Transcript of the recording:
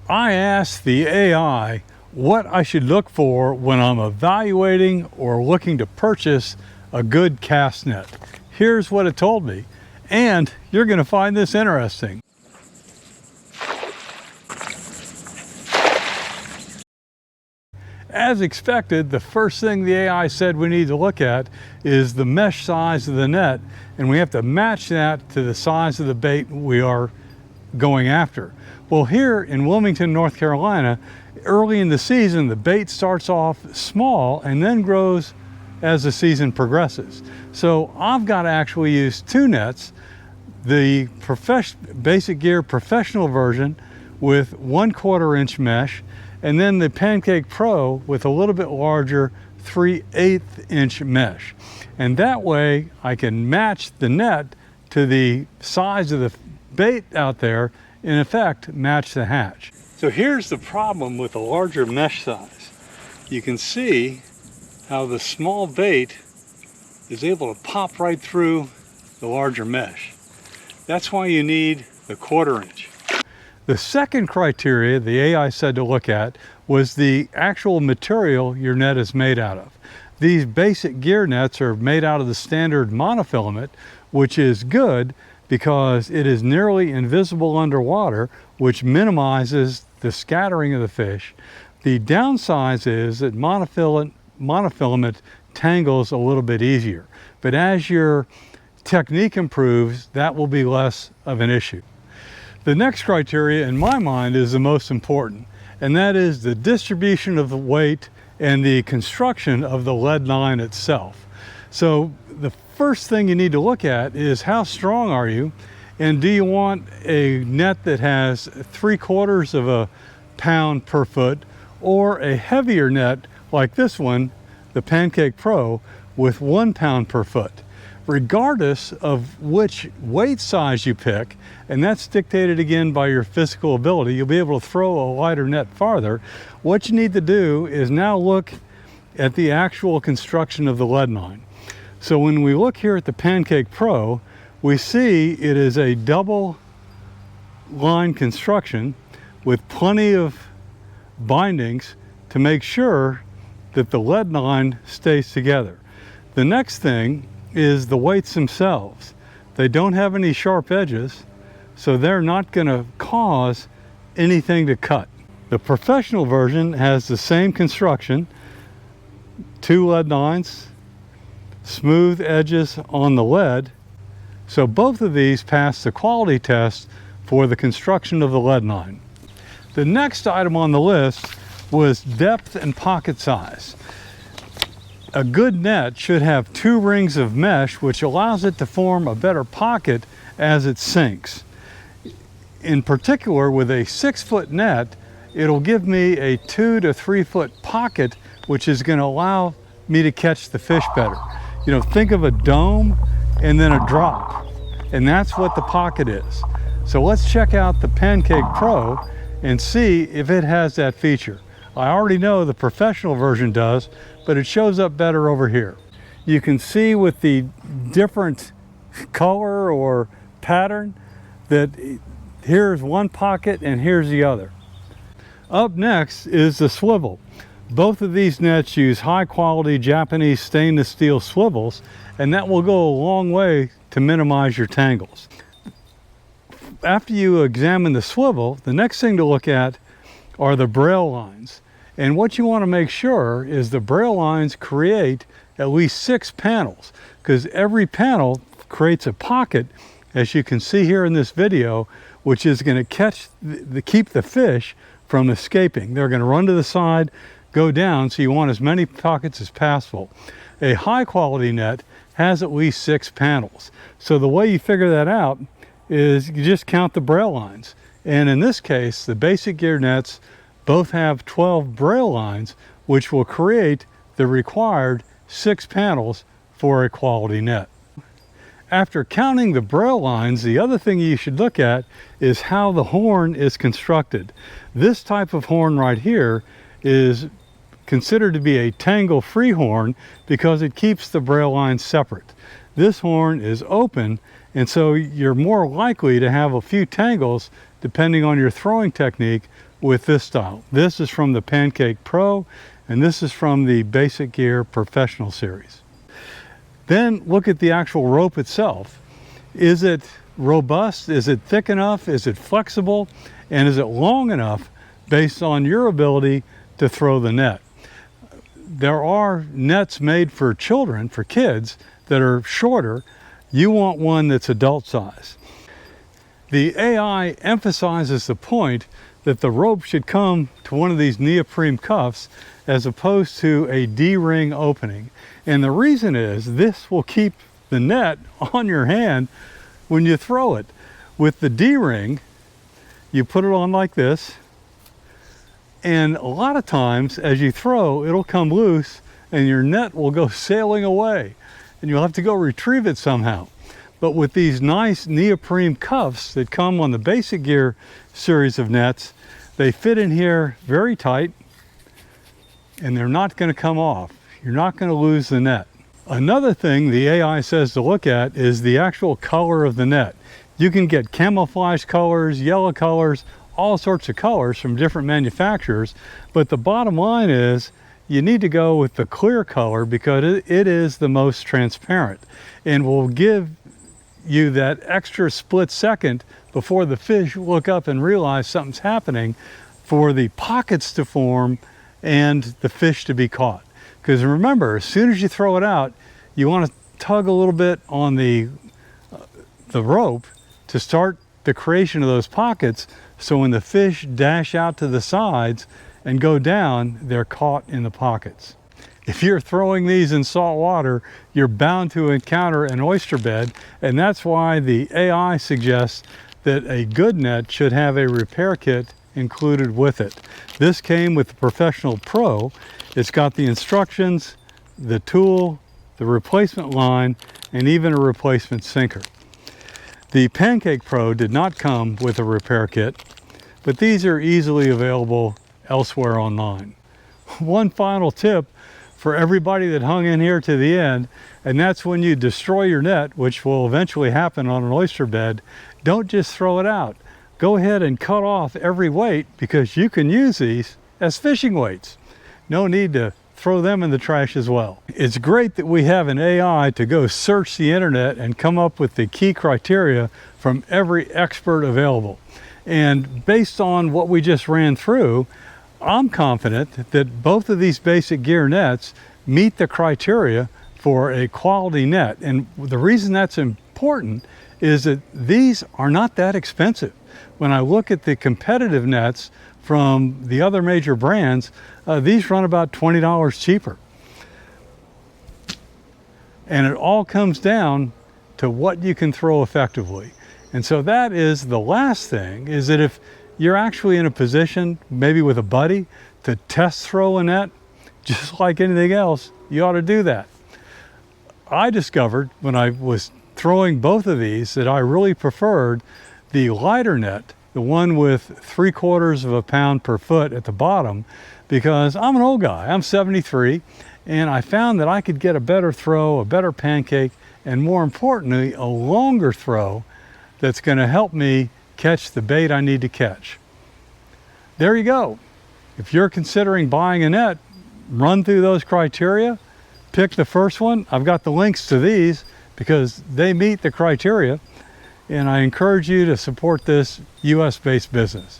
I asked the AI what I should look for when I'm evaluating or looking to purchase a good cast net. Here's what it told me, and you're going to find this interesting. As expected, the first thing the AI said we need to look at is the mesh size of the net, and we have to match that to the size of the bait we are going after. Well, here in Wilmington, North Carolina, early in the season, the bait starts off small and then grows as the season progresses. So I've got to actually use two nets, the Basic Gear professional version with 1/4 inch mesh, and then the Pancake Pro with a little bit larger 3/8 inch mesh. And that way I can match the net to the size of the bait out there, in effect match the hatch. So here's the problem with the larger mesh size. You can see how the small bait is able to pop right through the larger mesh. That's why you need the 1/4 inch. The second criteria the AI said to look at was the actual material your net is made out of. These Basic Gear nets are made out of the standard monofilament, which is good because it is nearly invisible underwater, which minimizes the scattering of the fish. The downside is that monofilament tangles a little bit easier, but as your technique improves, that will be less of an issue. The next criteria in my mind is the most important, and that is the distribution of the weight and the construction of the lead line itself. So the first thing you need to look at is how strong are you, and do you want a net that has 3/4 of a pound per foot, or a heavier net like this one, the Pancake Pro, with 1 pound per foot. Regardless of which weight size you pick, and that's dictated again by your physical ability, you'll be able to throw a lighter net farther. What you need to do is now look at the actual construction of the lead line. So when we look here at the Pancake Pro, we see it is a double line construction with plenty of bindings to make sure that the lead line stays together. The next thing is the weights themselves. They don't have any sharp edges, so they're not going to cause anything to cut. The professional version has the same construction, 2 lead lines, smooth edges on the lead, so both of these pass the quality test for the construction of the lead line. The next item on the list was depth and pocket size. A good net should have 2 rings of mesh, which allows it to form a better pocket as it sinks. In particular, with a 6-foot net, it'll give me a 2 to 3 foot pocket, which is going to allow me to catch the fish better. You know, think of a dome and then a drop, and that's what the pocket is. So let's check out the Pancake Pro and see if it has that feature. I already know the professional version does, but it shows up better over here. You can see with the different color or pattern that here's one pocket and here's the other. Up next is the swivel. Both of these nets use high quality Japanese stainless steel swivels, and that will go a long way to minimize your tangles. After you examine the swivel, the next thing to look at are the Braille lines. And what you want to make sure is the Braille lines create at least 6 panels, because every panel creates a pocket, as you can see here in this video, which is going to keep the fish from escaping. They're going to run to the side, go down, so you want as many pockets as possible. A high quality net has at least 6 panels. So the way you figure that out is you just count the Braille lines. And in this case, the Basic Gear nets both have 12 Braille lines, which will create the required 6 panels for a quality net. After counting the Braille lines, the other thing you should look at is how the horn is constructed. This type of horn right here is considered to be a tangle-free horn because it keeps the Braille lines separate. This horn is open, and so you're more likely to have a few tangles depending on your throwing technique with this style. This is from the Pancake Pro, and this is from the Basic Gear Professional Series. Then look at the actual rope itself. Is it robust? Is it thick enough? Is it flexible? And is it long enough based on your ability to throw the net? There are nets made for children, for kids, that are shorter. You want one that's adult size. The AI emphasizes the point that the rope should come to one of these neoprene cuffs as opposed to a D-ring opening. And the reason is this will keep the net on your hand when you throw it. With the D-ring, you put it on like this, and a lot of times as you throw, it'll come loose and your net will go sailing away and you'll have to go retrieve it somehow. But with these nice neoprene cuffs that come on the Basic Gear series of nets, they fit in here very tight and they're not going to come off. You're not going to lose the net. Another thing the AI says to look at is the actual color of the net. You can get camouflage colors, yellow colors, all sorts of colors from different manufacturers, but the bottom line is you need to go with the clear color because it is the most transparent and will give you that extra split second before the fish look up and realize something's happening for the pockets to form and the fish to be caught. Because remember, as soon as you throw it out, you want to tug a little bit on the rope to start the creation of those pockets, so when the fish dash out to the sides and go down, they're caught in the pockets. If you're throwing these in salt water, you're bound to encounter an oyster bed, and that's why the AI suggests that a good net should have a repair kit included with it. This came with the Professional Pro. It's got the instructions, the tool, the replacement line, and even a replacement sinker. The Pancake Pro did not come with a repair kit, but these are easily available elsewhere online. One final tip for everybody that hung in here to the end, and that's when you destroy your net, which will eventually happen on an oyster bed, don't just throw it out. Go ahead and cut off every weight because you can use these as fishing weights. No need to throw them in the trash as well. It's great that we have an AI to go search the internet and come up with the key criteria from every expert available. And based on what we just ran through, I'm confident that both of these Basic Gear nets meet the criteria for a quality net. And the reason that's important is that these are not that expensive. When I look at the competitive nets from the other major brands, these run about $20 cheaper. And it all comes down to what you can throw effectively. And so that is the last thing, is that if you're actually in a position, maybe with a buddy, to test throw a net, just like anything else, you ought to do that. I discovered when I was throwing both of these that I really preferred the lighter net, the one with 3/4 pound per foot at the bottom, because I'm an old guy, I'm 73, and I found that I could get a better throw, a better pancake, and more importantly, a longer throw that's going to help me catch the bait I need to catch. There you go. If you're considering buying a net, run through those criteria, pick the first one. I've got the links to these because they meet the criteria, and I encourage you to support this US-based business.